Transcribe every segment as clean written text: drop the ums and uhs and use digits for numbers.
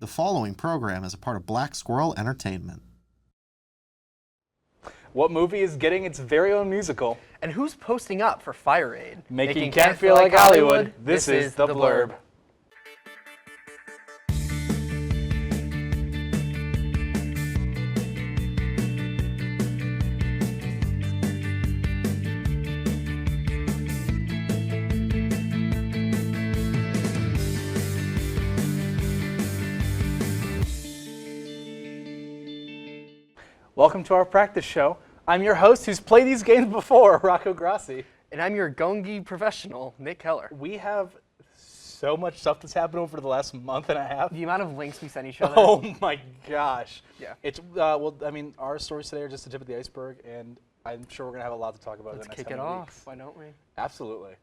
The following program is a part of Black Squirrel Entertainment. What movie is getting its very own musical? And who's posting up for Fire Aid? Making Kent feel like Hollywood. This is The Blurb. Welcome to our practice show. I'm your host who's played these games before, Rocco Grassi. And I'm your Gongi professional, Nick Keller. We have so much stuff that's happened over the last month and a half. The amount of links we sent each other. Oh my gosh. Yeah. It's, our stories today are just the tip of the iceberg, and I'm sure we're going to have a lot to talk about in the next Let's kick it coming off. weeks. Why don't we? Absolutely.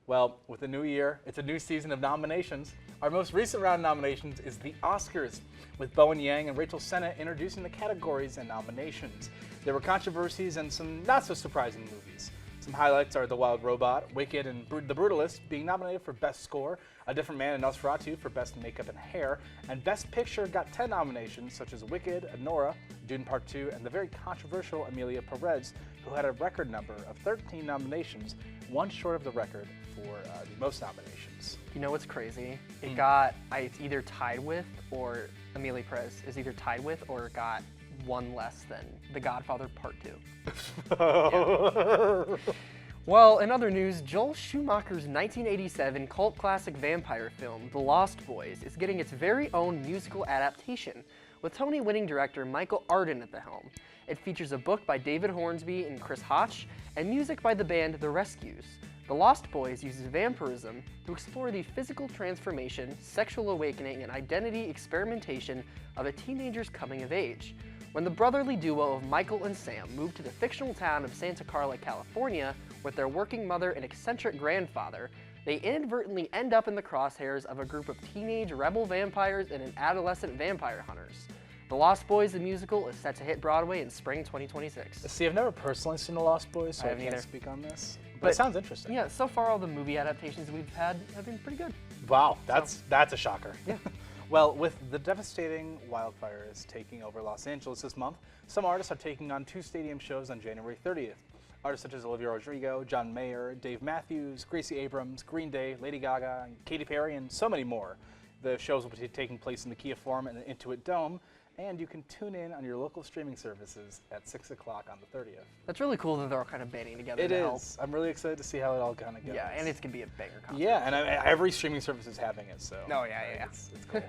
Well, with the new year, it's a new season of nominations. Our most recent round of nominations is the Oscars, with Bowen Yang and Rachel Sennett introducing the categories and nominations. There were controversies and some not-so-surprising movies. Some highlights are The Wild Robot, Wicked, and The Brutalist being nominated for Best Score, A Different Man and Nosferatu for Best Makeup and Hair, and Best Picture got 10 nominations, such as Wicked, Nora, Dune Part 2, and the very controversial Emilia Perez, who had a record number of 13 nominations, one short of the record for the most nominations. You know what's crazy? It's either tied with, or Emilia Perez is either tied with or got one less than The Godfather Part 2. Yeah. Well, in other news, Joel Schumacher's 1987 cult classic vampire film, The Lost Boys, is getting its very own musical adaptation, with Tony-winning director Michael Arden at the helm. It features a book by David Hornsby and Chris Hotch, and music by the band The Rescues. The Lost Boys uses vampirism to explore the physical transformation, sexual awakening, and identity experimentation of a teenager's coming of age. When the brotherly duo of Michael and Sam move to the fictional town of Santa Carla, California, with their working mother and eccentric grandfather, they inadvertently end up in the crosshairs of a group of teenage rebel vampires and an adolescent vampire hunters. The Lost Boys, the musical, is set to hit Broadway in spring 2026. See, I've never personally seen The Lost Boys, so I can't either. speak on this. But it sounds interesting. Yeah, so far all the movie adaptations we've had have been pretty good. Wow, that's a shocker. Yeah. Well, with the devastating wildfires taking over Los Angeles this month, some artists are taking on 2 stadium shows on January 30th. Artists such as Olivia Rodrigo, John Mayer, Dave Matthews, Gracie Abrams, Green Day, Lady Gaga, Katy Perry, and so many more. The shows will be taking place in the Kia Forum and the Intuit Dome, and you can tune in on your local streaming services at 6 o'clock on the 30th. That's really cool that they're all kind of banding together It to is. help. I'm really excited to see how it all kind of goes. Yeah, and it's going to be a banger concert. Yeah, and every streaming service is having it, so. Oh, yeah. It's cool.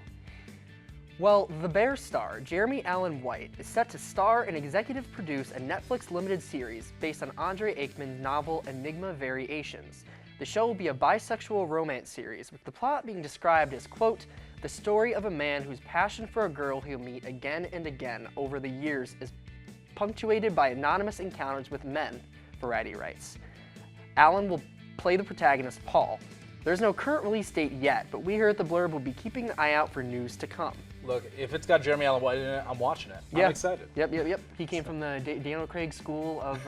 Well, The Bear star, Jeremy Allen White, is set to star and executive produce a Netflix limited series based on Andre Aikman's novel Enigma Variations. The show will be a bisexual romance series, with the plot being described as, quote, the story of a man whose passion for a girl he'll meet again and again over the years is punctuated by anonymous encounters with men, Variety writes. Allen will play the protagonist, Paul. There's no current release date yet, but we here at The Blurb will be keeping an eye out for news to come. Look, if it's got Jeremy Allen White in it, I'm watching it. Yeah. I'm excited. Yep. He came from the Daniel Craig school of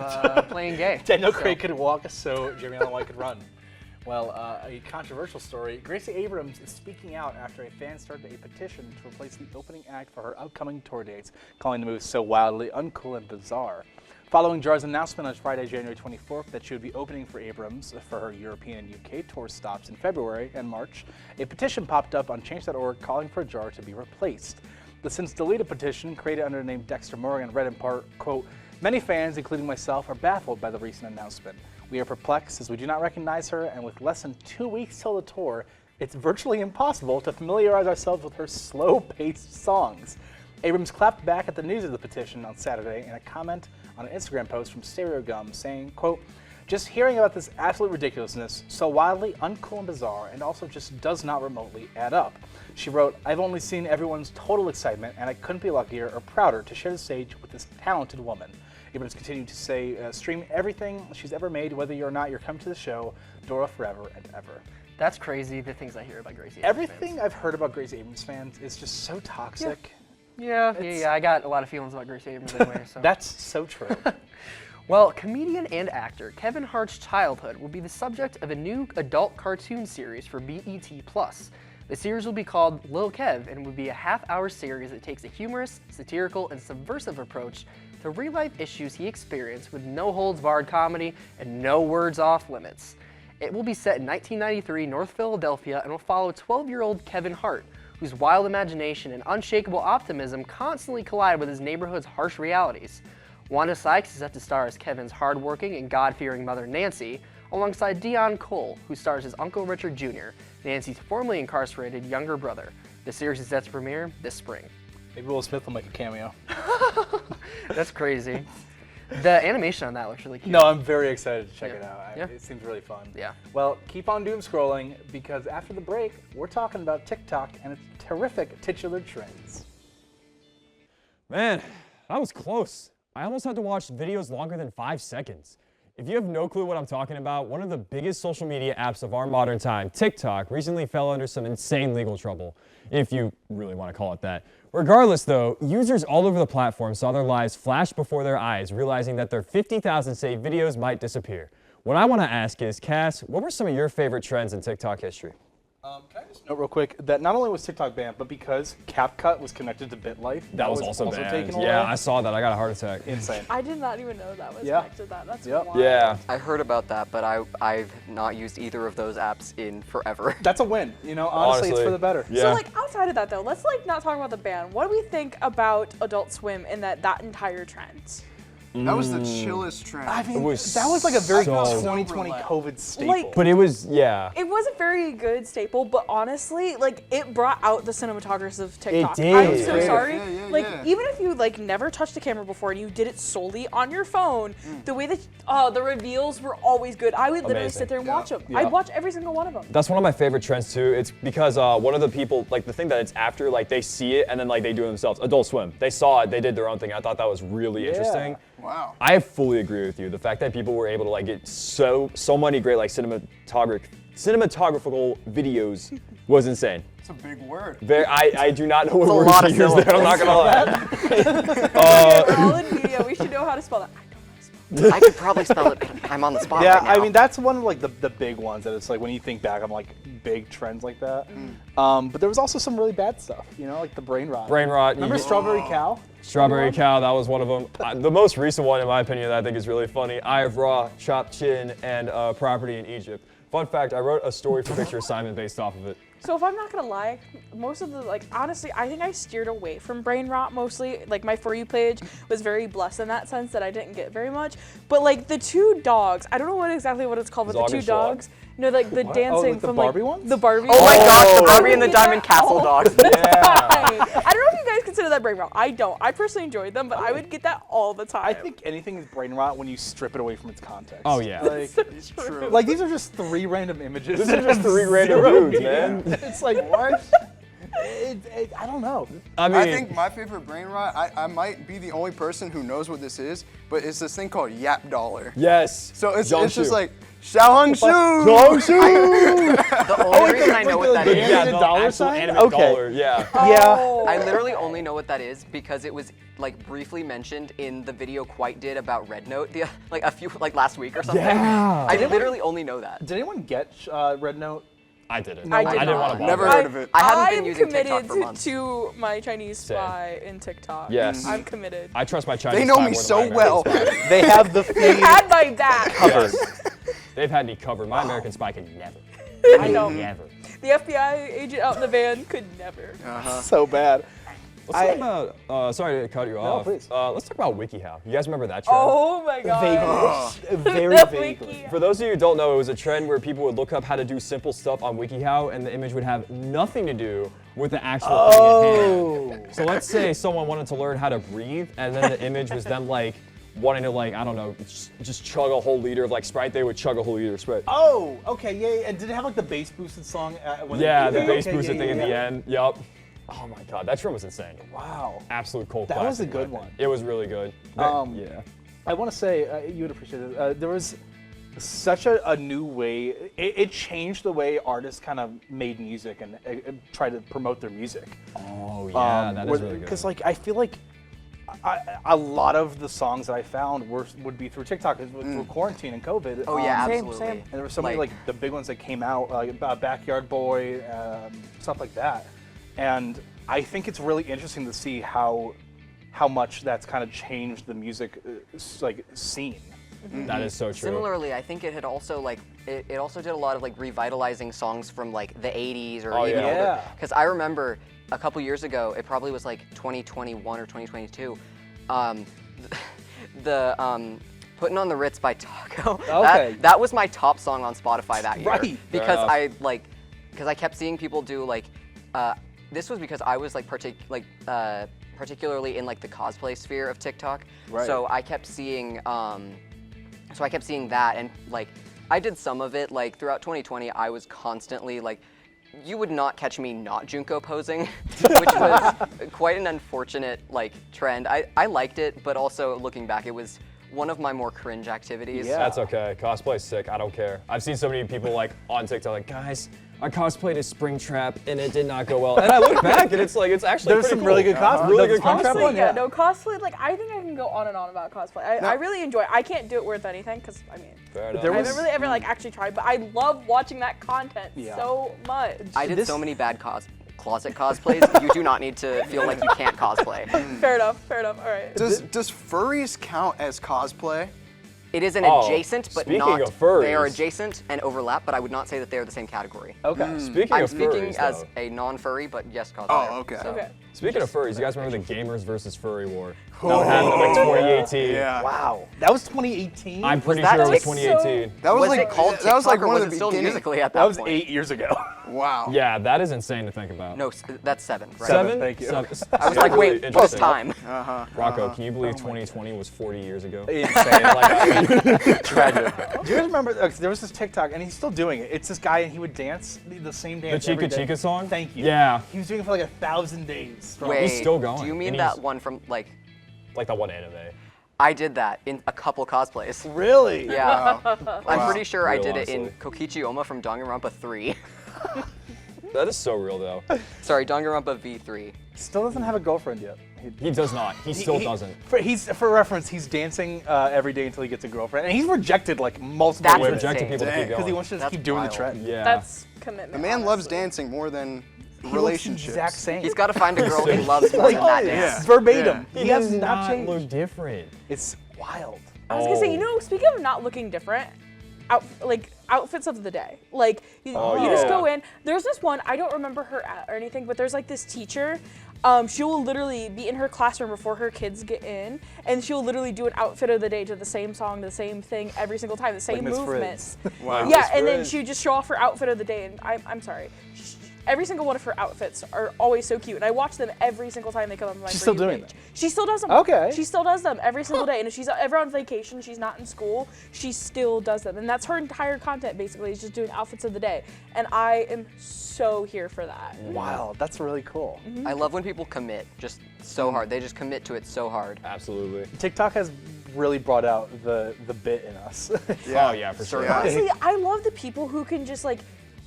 playing gay. Daniel Craig could walk, so Jeremy Allen White could run. Well, a controversial story. Gracie Abrams is speaking out after a fan started a petition to replace the opening act for her upcoming tour dates, calling the move so wildly uncool and bizarre. Following Jar's announcement on Friday, January 24th, that she would be opening for Abrams for her European and UK tour stops in February and March, a petition popped up on Change.org calling for Jar to be replaced. The since deleted petition, created under the name Dexter Morgan, read in part, quote, many fans, including myself, are baffled by the recent announcement. We are perplexed as we do not recognize her, and with less than 2 weeks till the tour, it's virtually impossible to familiarize ourselves with her slow-paced songs. Abrams clapped back at the news of the petition on Saturday in a comment on an Instagram post from Stereo Gum saying, quote, just hearing about this absolute ridiculousness, so wildly uncool and bizarre, and also just does not remotely add up. She wrote, I've only seen everyone's total excitement, and I couldn't be luckier or prouder to share the stage with this talented woman. Abrams continued to say, stream everything she's ever made, whether or not you're coming to the show, Dora forever and ever. That's crazy, the things I hear about Gracie Abrams Everything fans. I've heard about Gracie Abrams fans is just so toxic. Yeah, I got a lot of feelings about Gracie Abrams anyway. So. That's so true. Well, comedian and actor Kevin Hart's childhood will be the subject of a new adult cartoon series for BET+. The series will be called Lil Kev and would be a half-hour series that takes a humorous, satirical, and subversive approach to real-life issues he experienced with no-holds-barred comedy and no words off limits. It will be set in 1993 North Philadelphia and will follow 12-year-old Kevin Hart, whose wild imagination and unshakable optimism constantly collide with his neighborhood's harsh realities. Wanda Sykes is set to star as Kevin's hardworking and God-fearing mother Nancy, alongside Dion Cole, who stars as Uncle Richard Jr., Nancy's formerly incarcerated younger brother. The series is set to premiere this spring. Maybe Will Smith will make a cameo. That's crazy. The animation on that looks really cute. No, I'm very excited to check it out. Yeah. It seems really fun. Yeah. Well, keep on doom scrolling because after the break, we're talking about TikTok and its terrific titular trends. Man, that was close. I almost had to watch videos longer than 5 seconds. If you have no clue what I'm talking about, one of the biggest social media apps of our modern time, TikTok, recently fell under some insane legal trouble, if you really want to call it that. Regardless though, users all over the platform saw their lives flash before their eyes, realizing that their 50,000 saved videos might disappear. What I want to ask is, Cass, what were some of your favorite trends in TikTok history? Can I just note real quick that not only was TikTok banned, but because CapCut was connected to BitLife, That was also banned. taken away. Yeah, I saw that. I got a heart attack. Insane. I did not even know that was Yeah. connected to that. That's Yep. wild. Yeah. I heard about that, but I've not used either of those apps in forever. That's a win. You know, honestly, it's for the better. Yeah. So like outside of that though, let's like not talk about the ban. What do we think about Adult Swim and that entire trend? That was the chillest trend. I mean, It was that was like a very so- 2020 COVID staple. Like- But it was, yeah. It was a very good staple, but honestly, like it brought out the cinematographers of TikTok. did. I'm so Yeah, sorry. yeah, like yeah. even if you like never touched a camera before and you did it solely on your phone, the way that the reveals were always good. I would literally Amazing. sit there and watch them. Yeah. I'd watch every single one of them. That's one of my favorite trends too. It's because one of the people, like the thing that it's after, like they see it and then like they do it themselves. Adult Swim, they saw it, they did their own thing. I thought that was really interesting. Wow. I fully agree with you. The fact that people were able to like get so many great like cinematographical videos was insane. It's a big word. I do not know what a word lot to of use there. I'm not gonna lie. We're all in media. We should know how to spell that. I don't know how to spell I could probably spell it, but I'm on the spot Yeah, right now. I mean that's one of like the big ones that it's like when you think back on like big trends like that. But there was also some really bad stuff, you know, like the brain rot. Brain rot. Remember you- Strawberry Cow? Strawberry Cow, that was one of them. The most recent one, in my opinion, that I think is really funny, Eye of Ra, Chopped Chin, and Property in Egypt. Fun fact, I wrote a story for Picture Assignment based off of it. So if I'm not gonna lie, most of the like honestly, I think I steered away from brain rot mostly. Like my For You page was very blessed in that sense that I didn't get very much. But like the two dogs, I don't know exactly what it's called, but the Zog two and Schlag? dogs. No, like the dancing like the from Barbie like ones? the Barbie. Oh my gosh, the I Barbie would and the do Diamond that Castle all dogs. the time. I don't know if you guys consider that brain rot. I don't. I personally enjoyed them, but I would get that all the time. I think anything is brain rot when you strip it away from its context. Oh, yeah. Like, It's true. like these are just 3 random images. These are just 3 random Zero dudes, meaning. man. It's like what? I don't know. I mean, I think my favorite brain rot, I might be the only person who knows what this is, but it's this thing called Yap Dollar. yes. So it's Jiangsu. just like, Xiaohongshu! Jiangsu! The only reason I know what that the is, Yeah, animated the dollar actual sign? animate Okay. dollar, yeah. Oh. I literally only know what that is because it was like briefly mentioned in the video Quite did about Red Note, like last week or something. Yeah. I literally only know that. Did anyone get Red Note? I didn't. I did didn't not. want to bother. Never heard of it. I haven't been I'm using TikTok committed for months. to my Chinese spy in TikTok. Yes. I'm committed. I trust my Chinese They know spy me more than so my American well. spy. They have the They feed had my back. covered. They've had me covered. My American spy could never. I know. Never. The FBI agent out in the van could never. So bad. Let's talk about, sorry to cut you off. please. Let's talk about WikiHow. You guys remember that trend? Oh my god. Very The vaguely. wiki. For those of you who don't know, it was a trend where people would look up how to do simple stuff on WikiHow and the image would have nothing to do with the actual thing at hand. So let's say someone wanted to learn how to breathe and then the image was them like wanting to like, I don't know, just chug a whole liter of like Sprite, they would chug a whole liter of Sprite. Oh, okay, yeah. And did it have like the bass boosted song? When Yeah, they- the bass okay, boosted yeah, thing yeah, at the yeah. end. Yup. Oh my god, that trend was insane. Wow. Absolute cold That classic. was a in my good opinion. one. It was really good. Yeah. I want to say you would appreciate it. There was such a new way. It changed the way artists kind of made music and tried to promote their music. Oh yeah, that is really good. Because like I feel like a lot of the songs that I found would be through TikTok through quarantine and COVID. Oh yeah, Same, absolutely. same. And there were so many like the big ones that came out, like Backyard Boy, stuff like that. And I think it's really interesting to see how much that's kind of changed the music like scene. That is so true. Similarly, I think it had also like it also did a lot of like revitalizing songs from like the 80s or Oh, even yeah. older. Yeah. Because I remember a couple years ago, it probably was like 2021 or 2022. The Putting on the Ritz by Taco. Okay. That was my top song on Spotify that year. Right. Because Fair I kept seeing people do like this was because I was like particularly in like the cosplay sphere of TikTok. Right. So I kept seeing that, and like I did some of it. Like throughout 2020, I was constantly like, you would not catch me not Junko posing, which was quite an unfortunate like trend. I liked it, but also looking back, it was one of my more cringe activities. Yeah. That's okay. Cosplay's sick. I don't care. I've seen so many people like on TikTok like, guys, I cosplayed as Springtrap and it did not go well. And I look back and it's like it's actually There's pretty some really cool. good cosplay. Really There's good Springtrap cosplay. one, Yeah, yeah. no, cosplay, like, I think I can go on and on about cosplay. I really enjoy it. I can't do it worth anything, because, I mean, Fair enough. There I was- haven't really ever, like, actually tried, but I love watching that content Yeah. so much. I did This- so many bad closet cosplays. You do not need to feel like you can't cosplay. Fair enough, all right. Does furries count as cosplay? It is an Oh, adjacent, but speaking not. of furries. They are adjacent and overlap, but I would not say that they are the same category. Okay. Speaking I'm of speaking furries, as though. a non-furry, but yes, cosplayer. Oh, okay. So- Okay. Speaking of furries, you guys remember the Gamers versus Furry War? That happened in like 2018. Yeah. Wow. That was 2018? I'm pretty that sure it was Tik- 2018. That was, Was like it called that was like TikTok, or one was of it the still beginning. Musically at that, that was point? 8 years ago. Wow. Yeah, that is insane to think about. No, that's 7. Right? Seven. Thank you. I was like, wait, post time. Rocco, can you believe 2020 was 40 years ago? Insane. Like, tragic. Do you guys remember? There was this TikTok, and he's still doing it. It's this guy, and he would dance the same The dance. Chica every day. Chica song? Thank you. Yeah. He was doing it for like 1,000 days. strong. Wait, He's still going, Do you mean and that he's- one from like? Like that one anime. I did that in a couple cosplays. Really? Yeah, I'm Wow. pretty sure I Real, did it in honestly. Kokichi Oma from Danganronpa 3. That is so real though. Sorry, Danganronpa V3. Still doesn't have a girlfriend yet. He does not. He still doesn't. For reference, he's dancing every day until he gets a girlfriend, and he's rejected like multiple That's women Rejecting people to Dang. keep because he going. wants to just That's keep doing wild. the trend. Yeah. That's commitment. The man loves honestly. dancing more than He looks relationships. the exact same. He's got to find a girl he loves more than that Yeah. dance. Verbatim. Yeah. He has does not changed. look different. It's wild. I was gonna say, you Oh. know, speaking of not looking different, outfits of the day. Like you just yeah. go in. There's this one, I don't remember her or anything, but there's like this teacher. She will literally be in her classroom before her kids get in, and she'll literally do an outfit of the day to the same song, the same thing every single time, the same Miss movements. Wow. Yeah, and then Frizz. she would just show off her outfit of the day, and I'm sorry. Every single one of her outfits are always so cute, and I watch them every single time they come on my She's For still You doing page. them? She still does them. Okay. She still does them every single day, and if she's ever on vacation, she's not in school, she still does them, and that's her entire content basically. Is just doing outfits of the day, and I am so here for that. Wow, that's really cool. I love when people commit just so hard. They just commit to it so hard. Absolutely. TikTok has really brought out the bit in us. Oh yeah, for sure. Yeah. Honestly, I love the people who can just like.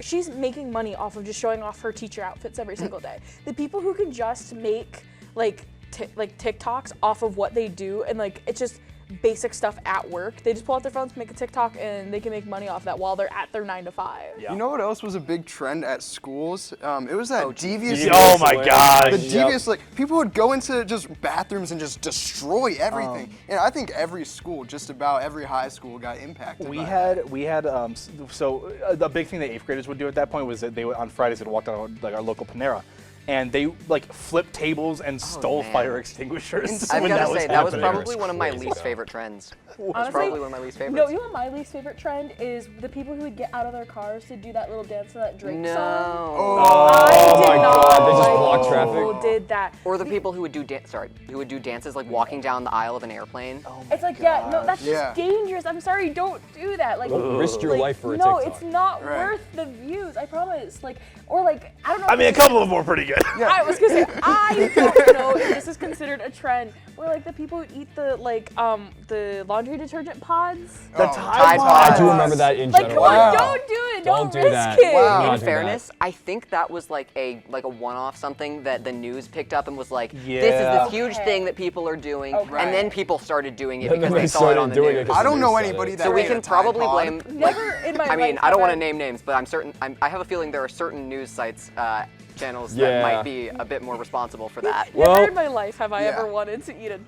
She's making money off of just showing off her teacher outfits every single day. The people who can just make like TikToks off of what they do, and like it's just basic stuff at work. They just pull out their phones, make a TikTok, and they can make money off that while they're at their 9 to 5. Yeah. You know what else was a big trend at schools? It was that devious. Oh my gosh. The devious, like, people would go into just bathrooms and just destroy everything. And I think every school, just about every high school, got impacted. We by had a big thing that 8th graders would do at that point was that they would, on Fridays, they'd walk down like our local Panera, and they like flipped tables and stole man. fire extinguishers. I've when got to say, that was happening. probably one of my Crazy least stuff. favorite trends. That's Honestly, probably one of my least No, favorites. you know what my least favorite trend is? The people who would get out of their cars to do that little dance to that Drake No. song. Oh, I did my not God, they just like block people traffic? who did that. Or the people who would do dances like walking down the aisle of an airplane. It's like, yeah, no, that's Yeah. just dangerous. I'm sorry, don't do that. Like, Don't risk your life for a no, TikTok. it's not Right. worth the views. I promise. Like, or like, I don't know. I mean, a couple of them were pretty good. I was gonna say, I don't know if this is considered a trend. Where like the people who eat the laundry detergent pods. The Oh, Tide Pods. Pods. I do remember that in Like, general. come on, Wow. don't do it. Don't Don't do risk that. it. Wow. Not In do fairness, I think that was like a one-off something that the new news picked up and was like, this is Yeah. this huge thing that people are doing, Okay. and then people started doing it And because then they they saw it started on the doing it news. 'cause I don't the know news said anybody it. that So we ate a can Tide probably Pod. blame, Never in my I mean, life I don't have want to name names, but I'm certain, I have a feeling there are certain news sites, channels that Yeah. might be a bit more responsible for that. Well- Never in my life have I Yeah. ever wanted to eat a.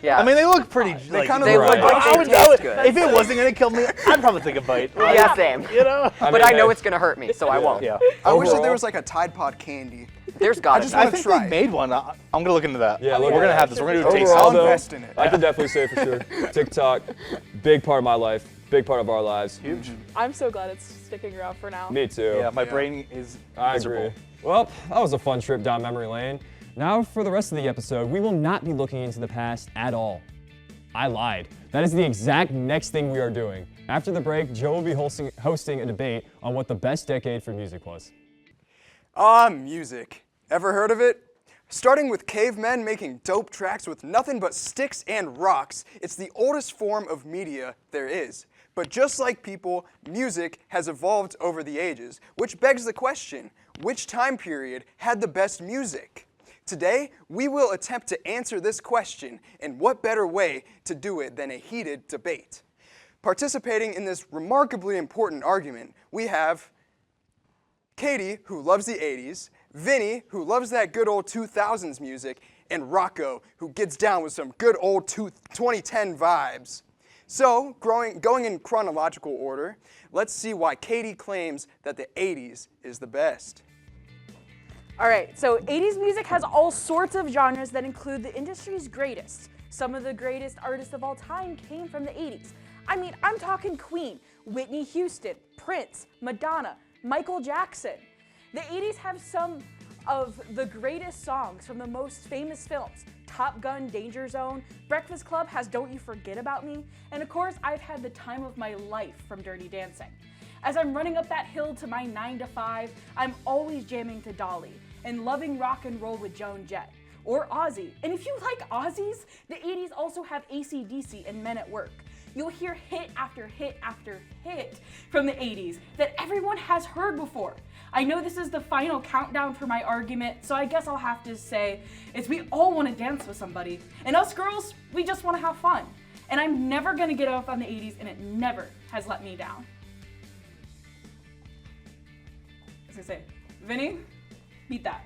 Yeah. I mean, they look pretty. Like, kinda They look look like like I they would, taste good. if it wasn't gonna kill me, I'd probably take a bite. Yeah, same. You know? But I know it's gonna hurt me, so I won't. Yeah. I wish that there Overall- was like a Tide Pod candy. There's gotta just be. I wanna think try they it. made one. I'm gonna look into that. Yeah, look we're at gonna that. have this. We're gonna do a taste Overall, I'll test. though, invest in it. I can definitely say for sure, TikTok, big part of my life, big part of our lives. Huge. I'm so glad it's sticking around for now. Me too. Yeah, my brain is I miserable. agree. Well, that was a fun trip down memory lane. Now, for the rest of the episode, we will not be looking into the past at all. I lied. That is the exact next thing we are doing. After the break, Joe will be hosting a debate on what the best decade for music was. Music. Ever heard of it? Starting with cavemen making dope tracks with nothing but sticks and rocks, it's the oldest form of media there is. But just like people, music has evolved over the ages, which begs the question, which time period had the best music? Today, we will attempt to answer this question, and what better way to do it than a heated debate? Participating in this remarkably important argument, we have Katie, who loves the 80s, Vinny, who loves that good old 2000s music, and Rocco, who gets down with some good old 2010 vibes. So, going in chronological order, let's see why Katie claims that the 80s is the best. All right, so 80s music has all sorts of genres that include the industry's greatest. Some of the greatest artists of all time came from the 80s. I mean, I'm talking Queen, Whitney Houston, Prince, Madonna, Michael Jackson. The 80s have some of the greatest songs from the most famous films. Top Gun, Danger Zone, Breakfast Club has Don't You Forget About Me, and of course, I've had the time of my life from Dirty Dancing. As I'm running up that hill to my 9 to 5, I'm always jamming to Dolly and loving rock and roll with Joan Jett, or Ozzy. And if you like Ozzy's, the 80s also have AC/DC and Men at Work. You'll hear hit after hit after hit from the 80s that everyone has heard before. I know this is the final countdown for my argument, so I guess I'll have to say is we all want to dance with somebody, and us girls, we just want to have fun. And I'm never gonna get off on the 80s, and it never has let me down. I was gonna say, Vinny, beat that.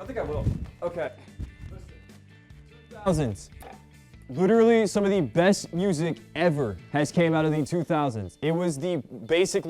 I think I will. Okay. 2000s. Literally, some of the best music ever has came out of the 2000s. It was the basic,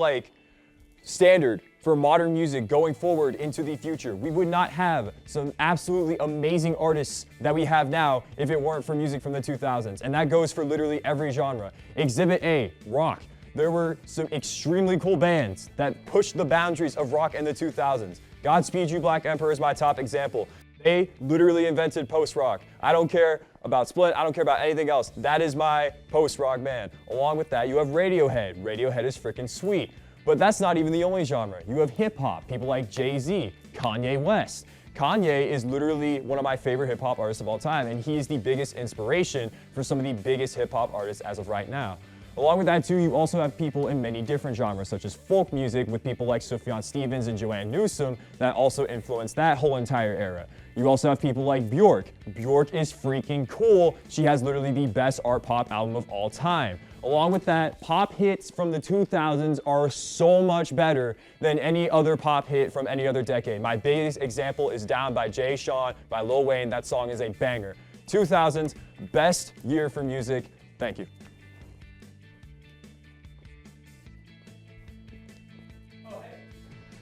standard for modern music going forward into the future. We would not have some absolutely amazing artists that we have now if it weren't for music from the 2000s. And that goes for literally every genre. Exhibit A, rock. There were some extremely cool bands that pushed the boundaries of rock in the 2000s. Godspeed You Black Emperor is my top example. They literally invented post-rock. I don't care about Split, I don't care about anything else. That is my post-rock band. Along with that, you have Radiohead. Radiohead is freaking sweet. But that's not even the only genre. You have hip-hop, people like Jay-Z, Kanye West. Kanye is literally one of my favorite hip-hop artists of all time, and he is the biggest inspiration for some of the biggest hip-hop artists as of right now. Along with that too, you also have people in many different genres, such as folk music with people like Sufjan Stevens and Joanne Newsom that also influenced that whole entire era. You also have people like Bjork. Bjork is freaking cool. She has literally the best art pop album of all time. Along with that, pop hits from the 2000s are so much better than any other pop hit from any other decade. My biggest example is Down by Jay Sean by Lil Wayne. That song is a banger. 2000s, best year for music. Thank you.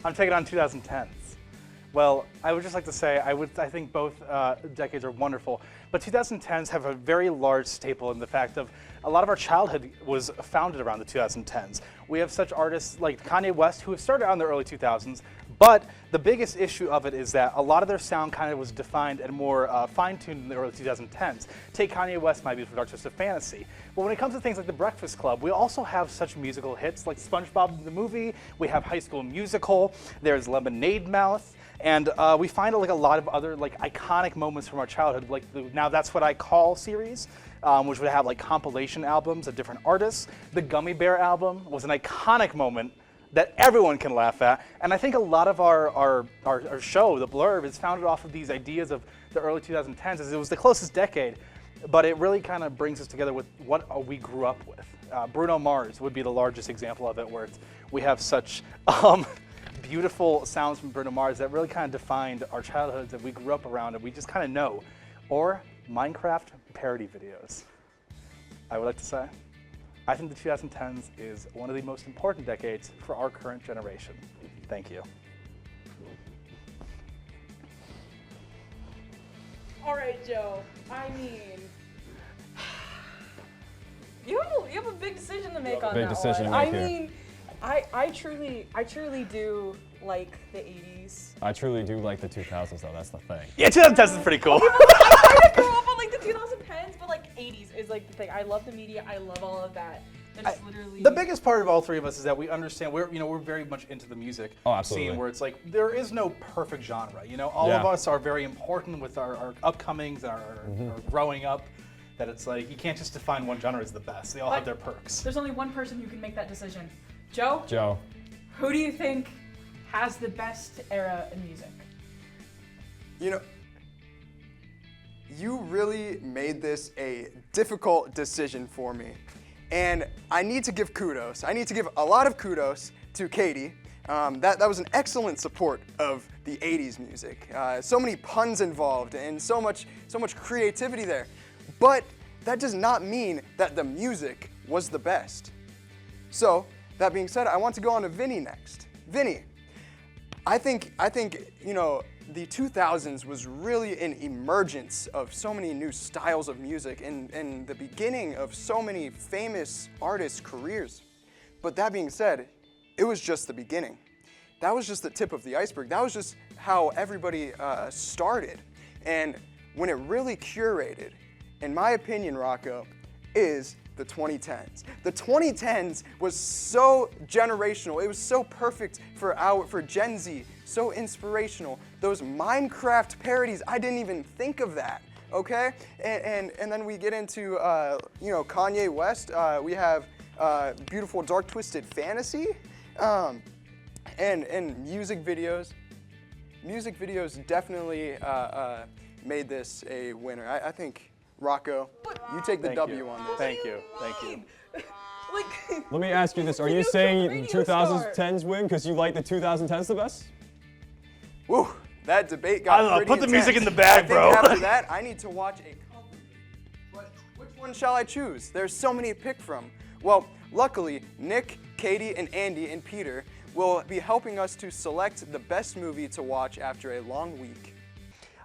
I'm taking on 2010s. Well, I would just like to say I think both decades are wonderful, but 2010s have a very large staple in the fact of a lot of our childhood was founded around the 2010s. We have such artists like Kanye West who have started out in the early 2000s, but the biggest issue of it is that a lot of their sound kind of was defined and more fine-tuned in the early 2010s. Take Kanye West, My Beautiful Dark Twisted Fantasy. But when it comes to things like The Breakfast Club, we also have such musical hits like SpongeBob the Movie, we have High School Musical, there's Lemonade Mouth, and we find like a lot of other like iconic moments from our childhood, like the Now That's What I Call series, which would have like compilation albums of different artists. The Gummy Bear album was an iconic moment that everyone can laugh at. And I think a lot of our show, The Blurb, is founded off of these ideas of the early 2010s, as it was the closest decade, but it really kind of brings us together with what we grew up with. Bruno Mars would be the largest example of it, where we have such beautiful sounds from Bruno Mars that really kind of defined our childhoods that we grew up around and we just kind of know. Or Minecraft parody videos. I would like to say, I think the 2010s is one of the most important decades for our current generation. Thank you. All right, Joe. I mean, you have a big decision to make on big that decision to one. make I here. mean, I truly do like the 80s. I truly do like the 2000s, though. That's the thing. Yeah, 2010s is pretty cool. I grew up on like the 2010s, but like 80s is like the thing. I love the media. I love all of that. There's literally The biggest part of all three of us is that we understand we're very much into the music absolutely. scene, where it's like there is no perfect genre. All of us are very important with our upcomings, our growing up. That it's like you can't just define one genre as the best. They all have their perks. There's only one person who can make that decision. Joe? Joe. Who do you think has the best era in music? You know, you really made this a difficult decision for me. And I need to give kudos. I need to give a lot of kudos to Katie. That was an excellent support of the 80s music. So many puns involved and so much creativity there. But that does not mean that the music was the best. So, that being said, I want to go on to Vinny next. Vinny, I think the 2000s was really an emergence of so many new styles of music and the beginning of so many famous artists' careers. But that being said, it was just the beginning. That was just the tip of the iceberg. That was just how everybody started. And when it really curated, in my opinion, Rocco, is the 2010s. The 2010s was so generational. It was so perfect for Gen Z, so inspirational. Those Minecraft parodies, I didn't even think of that, okay? And then we get into, Kanye West. We have beautiful Dark Twisted Fantasy, and music videos. Music videos definitely made this a winner. I think, Rocco, you take the W on this. Thank you. Thank you. Like, Let me ask you this. Are you Radio's saying a radio 2010s win because you like the 2010s the best? Woo, that debate got pretty put the music intense. in the bag, I bro. think after that, I need to watch a couple. But which one shall I choose? There's so many to pick from. Well, luckily, Nick, Katie, and Andy, and Peter will be helping us to select the best movie to watch after a long week.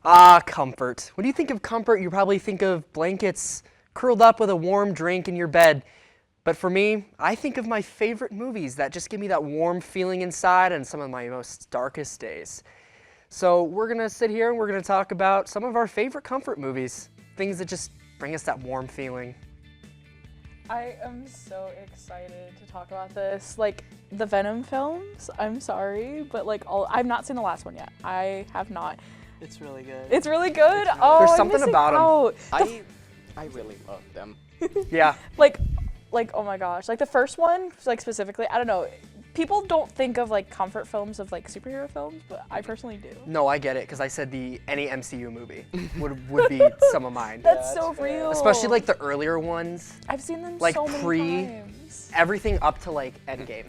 Ah, comfort. When you think of comfort, you probably think of blankets curled up with a warm drink in your bed. But for me, I think of my favorite movies that just give me that warm feeling inside on some of my most darkest days. So we're going to sit here and we're going to talk about some of our favorite comfort movies, things that just bring us that warm feeling. I am so excited to talk about this. Like, the Venom films, I'm sorry, but like, I've not seen the last one yet. I have not. It's really good. It's really good? Oh, There's I'm something missing about 'em. out. I really love them. Yeah. Like, oh my gosh. Like, the first one, like, specifically, I don't know. People don't think of, like, comfort films of, like, superhero films, but I personally do. No, I get it, because I said any MCU movie would be some of mine. That's so real. Especially, like, the earlier ones. I've seen them like, so many times. Everything up to, like, Endgame,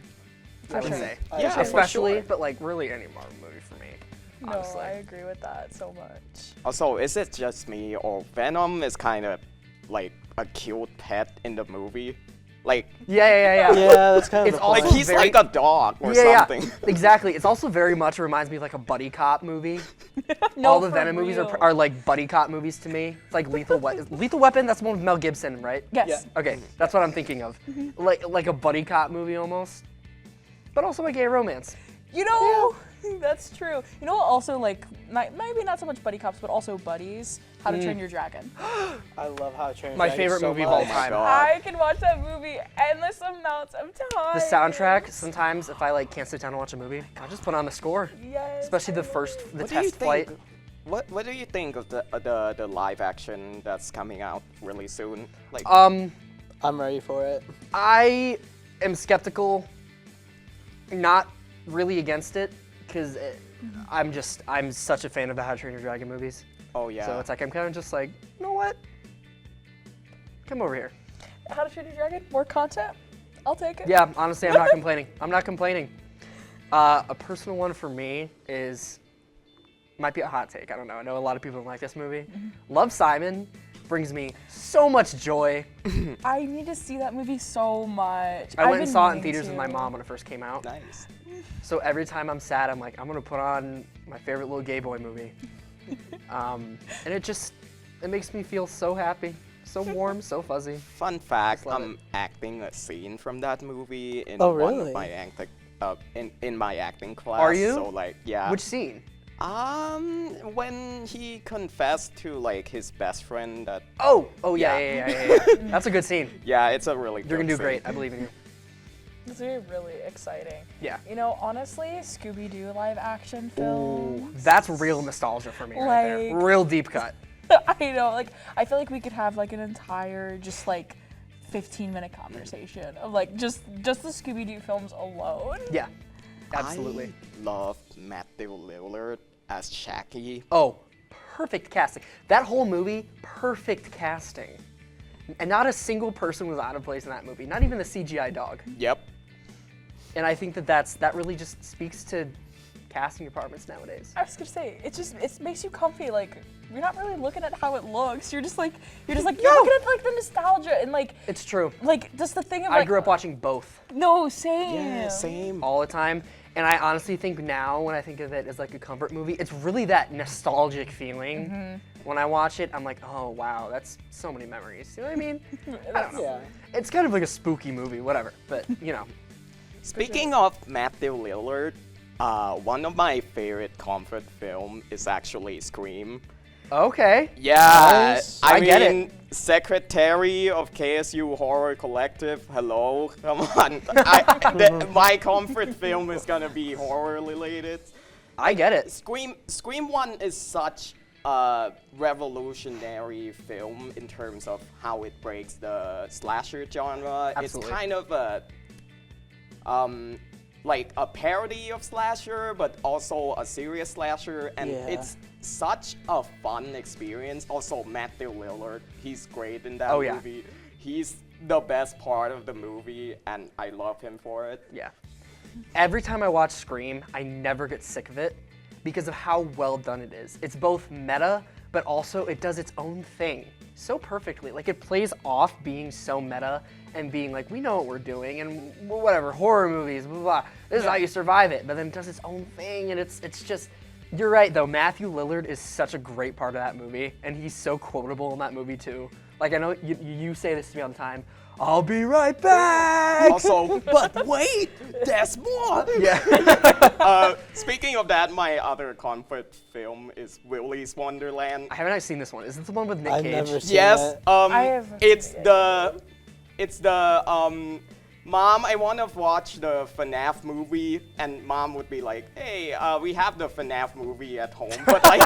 I would sure. say. Yeah, for Especially, sure. but, like, really any Marvel movie for me. No, Honestly. I agree with that so much. Also, is it just me or Venom is kind of like a cute pet in the movie? Like, Yeah. Yeah, that's kind of It's the also like he's very- like a dog or something. Yeah, exactly. It's also very much reminds me of like a buddy cop movie. No, All the for Venom movies real. are like buddy cop movies to me. It's like Lethal Weapon. That's one with Mel Gibson, right? Yes. Okay, that's what I'm thinking of. Like a buddy cop movie almost, but also a gay romance. You know, that's true. You know what also, like, maybe not so much buddy cops, but also buddies, How to Train Your Dragon. I love How to Train Your My Dragon favorite so movie of all much. time. I can watch that movie endless amounts of The times. soundtrack. Sometimes if I like can't sit down and watch a movie, I just put on the score. Yes. Especially the What do you test flight. think? What do you think of the live action that's coming out really soon? Like, I'm ready for it. I am skeptical not really against it, because I'm such a fan of the How to Train Your Dragon movies. Oh yeah. So it's like, I'm kind of just like, you know what? Come over here. How to Train Your Dragon? More content? I'll take it. Yeah, honestly, I'm not complaining. I'm not complaining. A personal one for me might be a hot take. I don't know. I know a lot of people don't like this movie. Love, Simon brings me so much joy. I need to see that movie so much. I I've went and been saw it in meaning theaters to. with my mom when it first came out. Nice. So every time I'm sad, I'm like, I'm gonna put on my favorite little gay boy movie. And it makes me feel so happy, so warm, so fuzzy. Fun fact: love I'm acting a scene from that movie in Oh, one really? of my in my acting class. Are you? So like, yeah. Which scene? When he confessed to like his best friend that. Oh yeah. That's a good scene. Yeah, it's a really. You're good gonna do scene. great. I believe in you. It's gonna be really exciting. Yeah. You know, honestly, Scooby-Doo live action film. That's real nostalgia for me right there. Like- Real deep cut. I know, like, I feel like we could have like an entire just like 15-minute conversation of like just the Scooby-Doo films alone. Yeah. Absolutely. I love Matthew Lillard as Shaggy. Oh, perfect casting. That whole movie, perfect casting. And not a single person was out of place in that movie. Not even the CGI dog. Yep. And I think that really just speaks to casting departments nowadays. I was gonna say, it makes you comfy. Like, you're not really looking at how it looks. You're looking at like the nostalgia and like It's true. just the thing of I like. grew up watching both No, same. Yeah, same. all the time. And I honestly think now, when I think of it as like a comfort movie, it's really that nostalgic feeling. When I watch it, I'm like, oh wow, that's so many memories. You know what I mean? I don't know. Yeah. It's kind of like a spooky movie, whatever. But you know, Speaking of Matthew Lillard, one of my favorite comfort film is actually Scream. okay. Yeah, Nice. I get mean, it. Secretary of KSU Horror Collective. Hello, come on. My comfort film is gonna be horror related. I get it. Scream 1 is such a revolutionary film in terms of how it breaks the slasher genre. Absolutely. It's kind of a like a parody of slasher, but also a serious slasher, and Yeah. it's such a fun experience. Also, Matthew Lillard, he's great in that Oh, yeah. movie. He's the best part of the movie, and I love him for it. Yeah. Every time I watch Scream, I never get sick of it because of how well done it is. It's both meta, but also it does its own thing so perfectly. Like, it plays off being so meta and being like, we know what we're doing, and whatever, horror movies, blah, blah, blah. This is how you survive it. But then it does its own thing, and it's just, you're right though, Matthew Lillard is such a great part of that movie, and he's so quotable in that movie too. Like, I know you say this to me all the time, I'll be right back! Also, but wait, there's more. Yeah. Speaking of that, my other comfort film is Willy's Wonderland. I haven't actually seen this one. Is this the one with Nick I've Cage? never seen Yes, that. I haven't it's seen it the Mom, I want to watch the FNAF movie, and Mom would be like, hey, we have the FNAF movie at home, but like,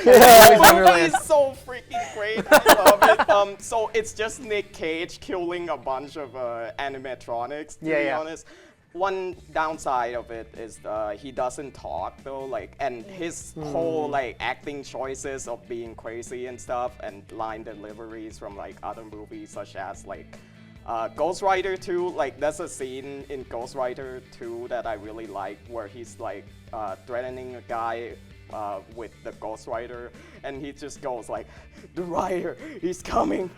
the movie is so freaking great, I love it. So it's just Nick Cage killing a bunch of animatronics, to be honest. One downside of it is he doesn't talk though, like, and his whole like acting choices of being crazy and stuff, and line deliveries from like other movies such as like Ghost Rider 2, like there's a scene in Ghost Rider 2 that I really like where he's like threatening a guy with the Ghost Rider, and he just goes like, the Rider, he's coming,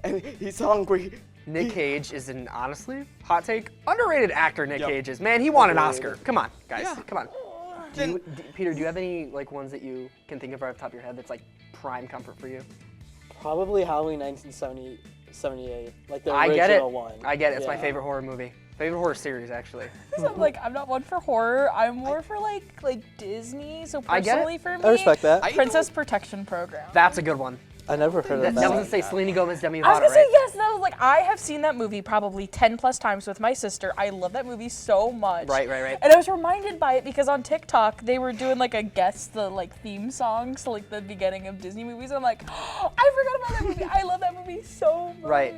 and he's hungry. Nick Cage is an, honestly, hot take, underrated actor. Nick Yep. Cage is. Man, he won an Underrated. Oscar. Come on, guys, Yeah. come on. Peter, do you have any like ones that you can think of right off the top of your head that's like prime comfort for you? Probably Halloween 1978, like the I original get it. one. I get it. It's my Yeah. favorite horror movie. Favorite horror series, actually. So I'm like, I'm not one for horror. I'm more for like Disney. So I get it. personally for me, I respect that. I Princess Protection Program. That's a good one. I never heard That of that. doesn't say Selena Gomez, Demi I was Lovato, gonna say right? yes. That was like I have seen that movie probably 10 plus times with my sister. I love that movie so much. Right. And I was reminded by it because on TikTok they were doing like a guess the like theme songs to like the beginning of Disney movies. I'm like, oh, I forgot about that movie. I love that movie so much. Right.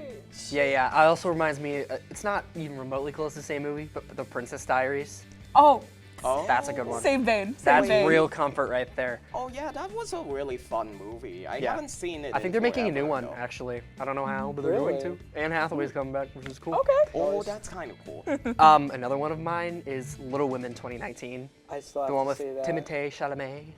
Yeah. It also reminds me, it's not even remotely close to the same movie, but The Princess Diaries. Oh, That's a good one. same vein. That's vein. real comfort right there. Oh yeah, that was a really fun movie. I Yeah. haven't seen it. I think in they're making a new forever, one, though. actually. I don't know how, but they're going Really? to. Anne Hathaway's coming back, which is cool. Okay. Oh, that's kind of cool. Another one of mine is Little Women 2019. I still have The one to with see that. Timothée Chalamet.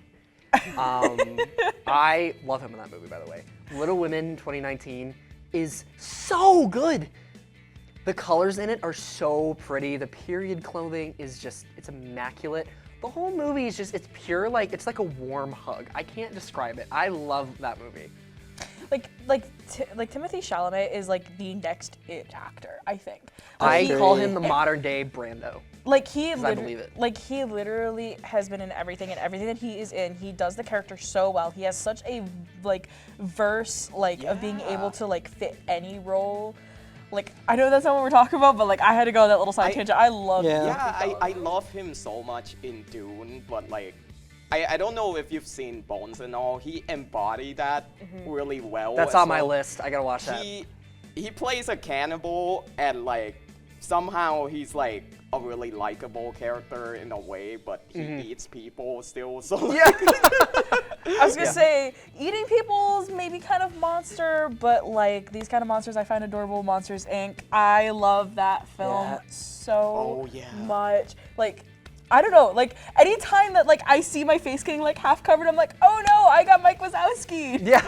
I love him in that movie, by the way. Little Women 2019 is so good. The colors in it are so pretty. The period clothing is just, it's immaculate. The whole movie is just, it's pure, like, it's like a warm hug. I can't describe it. I love that movie. Like Timothée Chalamet is like the next it actor, I think. I Like, call him the modern day Brando. Like he, I believe it. like he literally has been in everything, and everything that he is in, he does the character so well. He has such a like verse, like of being able to like fit any role. Like I know that's not what we're talking about, but like I had to go on that little side tangent. I love. Yeah. Yeah, I love him so much in Dune, but like, I don't know if you've seen Bones and all. He embodied that really well. That's as on my well. list. I gotta watch that. He plays a cannibal, and like somehow he's like a really likable character in a way, but he eats people still. So like, I was gonna say eating people's maybe kind of monster, but like these kind of monsters I find adorable. Monsters Inc. I love that film Yeah. so Oh, yeah. much. Like I don't know, like anytime that like I see my face getting like half covered, I'm like, oh no, I got Mike Wazowski. Yeah.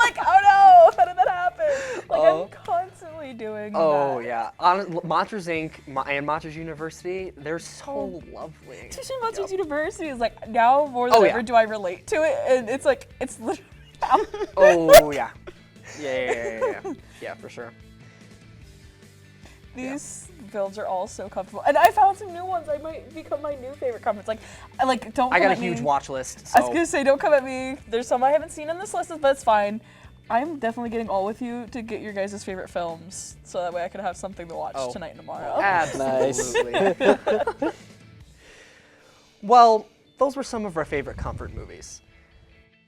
Like oh no, how did that happen? Like I'm constantly doing Oh that. yeah, Monsters Inc. And Monsters University, they're so lovely. Especially Monsters University is like now more than Oh, yeah. ever do I relate to it, and it's like it's literally. Oh yeah. Yeah, for sure. These builds are all so comfortable, and I found some new ones. I might become my new favorite comforts. Like don't. I come got a at me. huge watch list. I was So gonna say, don't come at me. There's some I haven't seen in this list, but it's fine. I'm definitely getting all with you to get your guys' favorite films, so that way I can have something to watch tonight and tomorrow. absolutely. Well, those were some of our favorite comfort movies.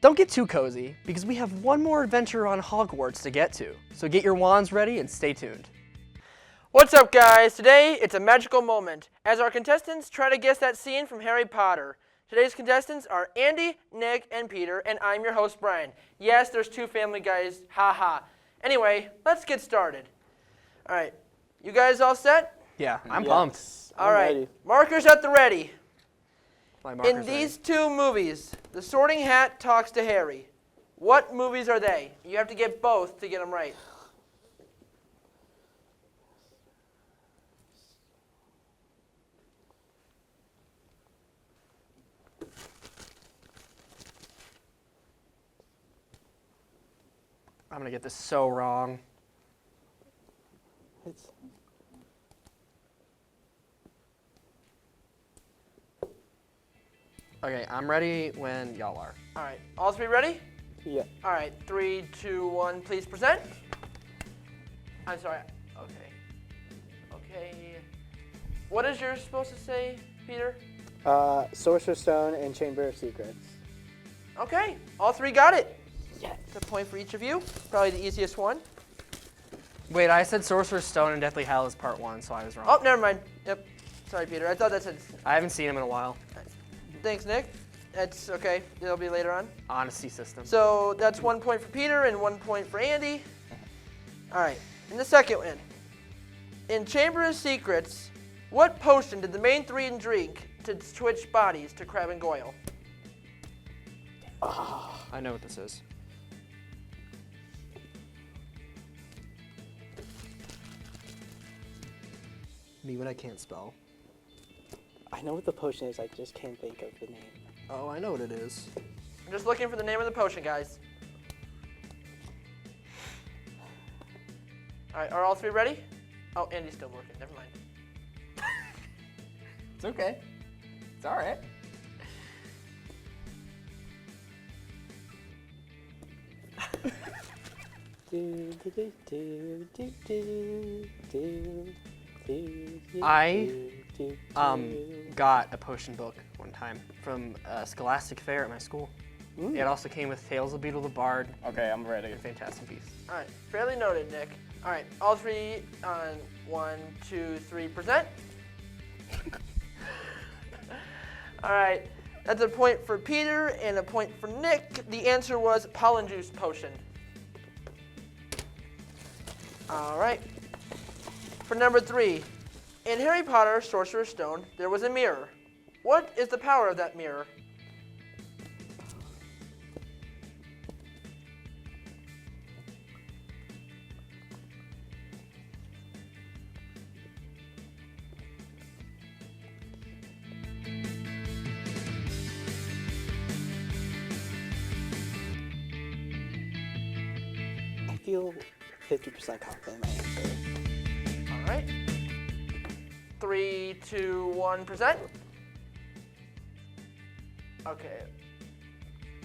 Don't get too cozy, because we have one more adventure on Hogwarts to get to. So get your wands ready and stay tuned. What's up, guys? Today, it's a magical moment as our contestants try to guess that scene from Harry Potter. Today's contestants are Andy, Nick, and Peter, and I'm your host, Brian. Yes, there's two Family Guys, haha. Anyway, let's get started. All right, you guys all set? Yeah, I'm Yes, pumped. I'm All right, ready. markers at the ready. My marker's In ready. these two movies, the Sorting Hat talks to Harry. What movies are they? You have to get both to get them right. I'm gonna get this so wrong. It's, Okay, I'm ready when y'all are. All right, all three ready? yeah. All right, 3, 2, 1, please present. I'm sorry. Okay. What is yours supposed to say, Peter? Sorcerer's Stone and Chamber of Secrets. Okay, all three got it. Yes. It's a point for each of you. Probably the easiest one. Wait, I said Sorcerer's Stone and Deathly Hallows Part 1, so I was wrong. Oh, never mind. Yep. Sorry, Peter. I thought that said. I haven't seen him in a while. Thanks, Nick. That's okay. It'll be later on. Honesty system. So that's 1 point for Peter and 1 point for Andy. All right. In the second one, in Chamber of Secrets, what potion did the main three drink to switch bodies to Crabbe and Goyle? I know what this is. Me when I can't spell. I know what the potion is, I just can't think of the name. Oh, I know what it is. I'm just looking for the name of the potion, guys. All right, are all three ready? Oh, Andy's still working. Never mind. It's okay. It's all right. I got a potion book one time from a Scholastic Fair at my school. It also came with Tales of Beetle the Bard Okay, I'm ready. and Fantastic Beasts. All right, fairly noted, Nick. All right, all three on 1, 2, 3 present. All right, that's a point for Peter and a point for Nick. The answer was pollen juice potion. All right. For number 3, in Harry Potter, Sorcerer's Stone, there was a mirror. What is the power of that mirror? I feel 50% confident in my answer. All right. 3, 2, 1 present. Okay.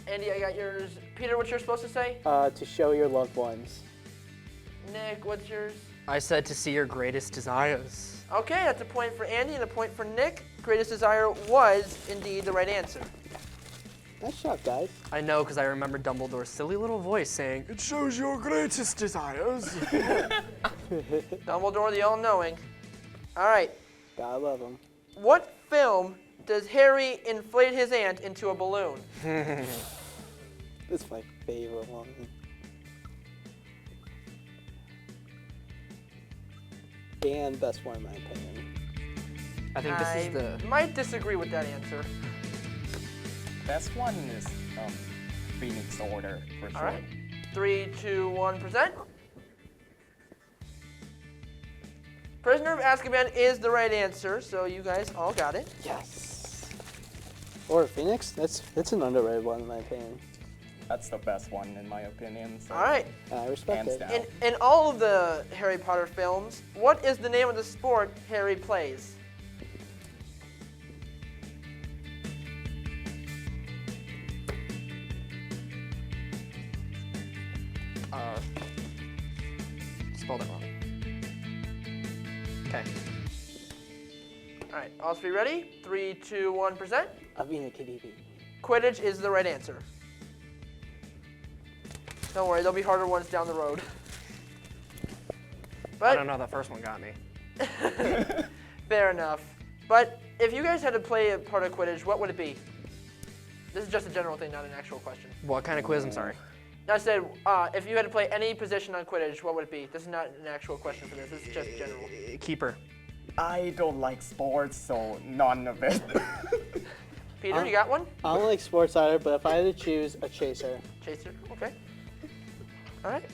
Andy, I got yours. Peter, what's yours supposed to say? To show your loved ones. Nick, what's yours? I said to see your greatest desires. Okay, that's a point for Andy and a point for Nick. Greatest desire was indeed the right answer. Nice job, guys. I know because I remember Dumbledore's silly little voice saying, "It shows your greatest desires." Dumbledore, the all-knowing. All right. Gotta love them. What film does Harry inflate his aunt into a balloon? This is my favorite one. And best one in my opinion. I think this is the. might disagree with that answer. Best one is Phoenix Order for sure. All right. 3, 2, 1 present. Prisoner of Azkaban is the right answer, so you guys all got it. Yes. Or Phoenix? That's an underrated one in my opinion. That's the best one in my opinion. So All right. I respect hands it. down. In all of the Harry Potter films, what is the name of the sport Harry plays? Spelled it wrong. Okay. All right, all three ready? 3, 2, 1 present. Avina Kedivhi. Quidditch is the right answer. Don't worry, there'll be harder ones down the road. I But don't know. That first one got me. fair enough. But if you guys had to play a part of Quidditch, what would it be? This is just a general thing, not an actual question. What kind of quiz? I'm sorry. I said, if you had to play any position on Quidditch, what would it be? This is not an actual question for this. This is just general. Keeper. I don't like sports, so none of it. Peter, you got one? I don't like sports either, but if I had to choose, a chaser. Chaser, okay. All right,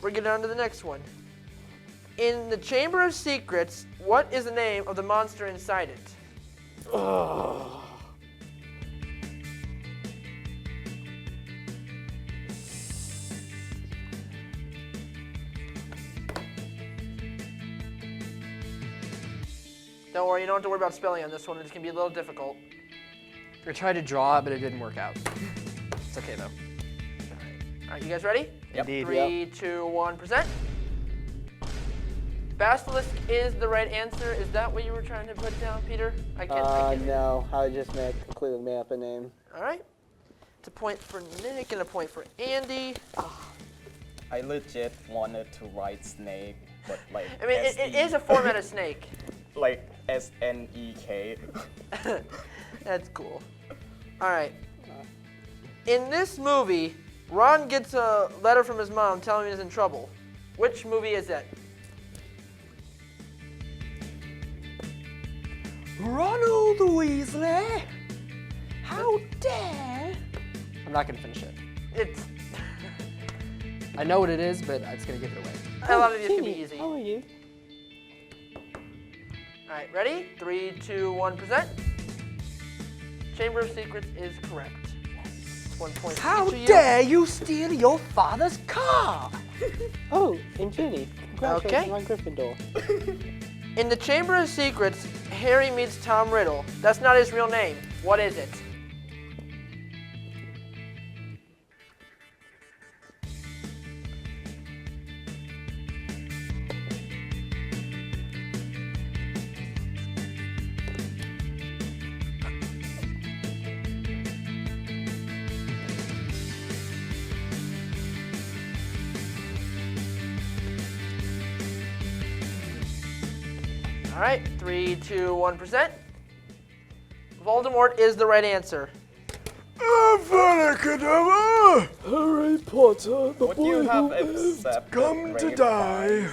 we're getting on to the next one. In the Chamber of Secrets, what is the name of the monster inside it? Don't worry, you don't have to worry about spelling on this one. It's going to be a little difficult. I tried to draw it, but it didn't work out. It's okay though. All right, you guys ready? Yep. Indeed. 3, 2, 1, present. Basilisk is the right answer. Is that what you were trying to put down, Peter? I can't. No, I just completely made up a name. All right. It's a point for Nick and a point for Andy. I legit wanted to write snake, but like I mean, it is a formatted snake. like SNEK. That's cool. All right. In this movie, Ron gets a letter from his mom telling him he's in trouble. Which movie is that? Ronald Weasley! How dare! I'm not gonna finish it. It's I know what it is, but I'm just gonna give it away. a lot of these can be Timmy, easy. How All are you? right, ready? 3, 2, 1, present. Chamber of Secrets is correct. Yes. 1 point for each of you. you steal your father's car! Oh, and Ginny. Congratulations Okay. on Gryffindor. In the Chamber of Secrets, Harry meets Tom Riddle. That's not his real name. What is it? right, 3, 2, 1%. Voldemort is the right answer. Harry Potter, the Would you have accepted come to rape die.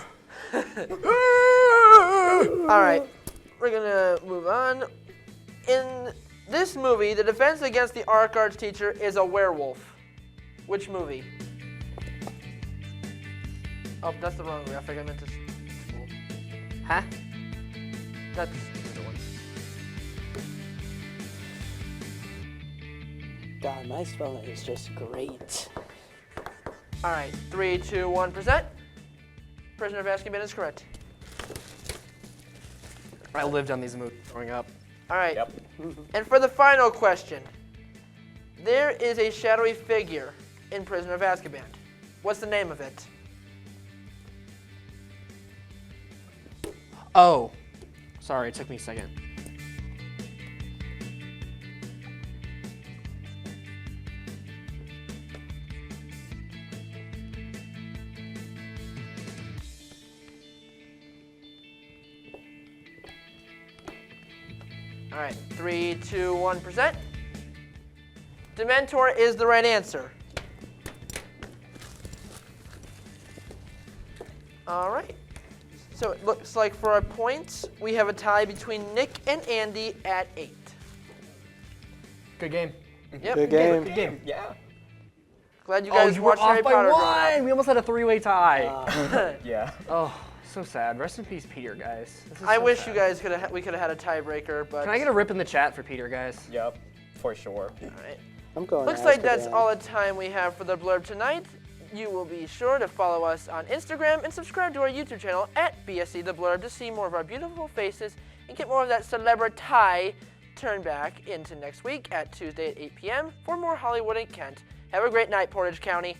All right, we're gonna move on. In this movie, the defense against the Arc Arts teacher is a werewolf. Which movie? Oh, that's the wrong graphic. I meant to school. Huh? That's the one. God, my spelling is just great. All right, 3, 2, 1%. Prisoner of Azkaban is correct. I lived on these movies growing up. All right. Yep. And for the final question, there is a shadowy figure in Prisoner of Azkaban. What's the name of it? Oh, sorry, it took me a second. All right, 3, 2, 1%. Dementor is the right answer. All right. So it looks like for our points, we have a tie between Nick and Andy at 8. Good game. Yep. Good game. Good game. Yeah. Glad you Oh, guys you were watched Harry off by Potter growing one. We almost had a three-way tie. up. Yeah. Oh, so sad. Rest in peace, Peter, guys. This is I so wish sad. you guys we could have had a tiebreaker, but Can I get a rip in the chat for Peter, guys? Yep. For sure. all right. I'm going. Looks like that's all the time we have for the blurb tonight. You will be sure to follow us on Instagram and subscribe to our YouTube channel at BSC The Blurb to see more of our beautiful faces and get more of that celebrity turn back into next week at Tuesday at 8 p.m. for more Hollywood and Kent. Have a great night, Portage County.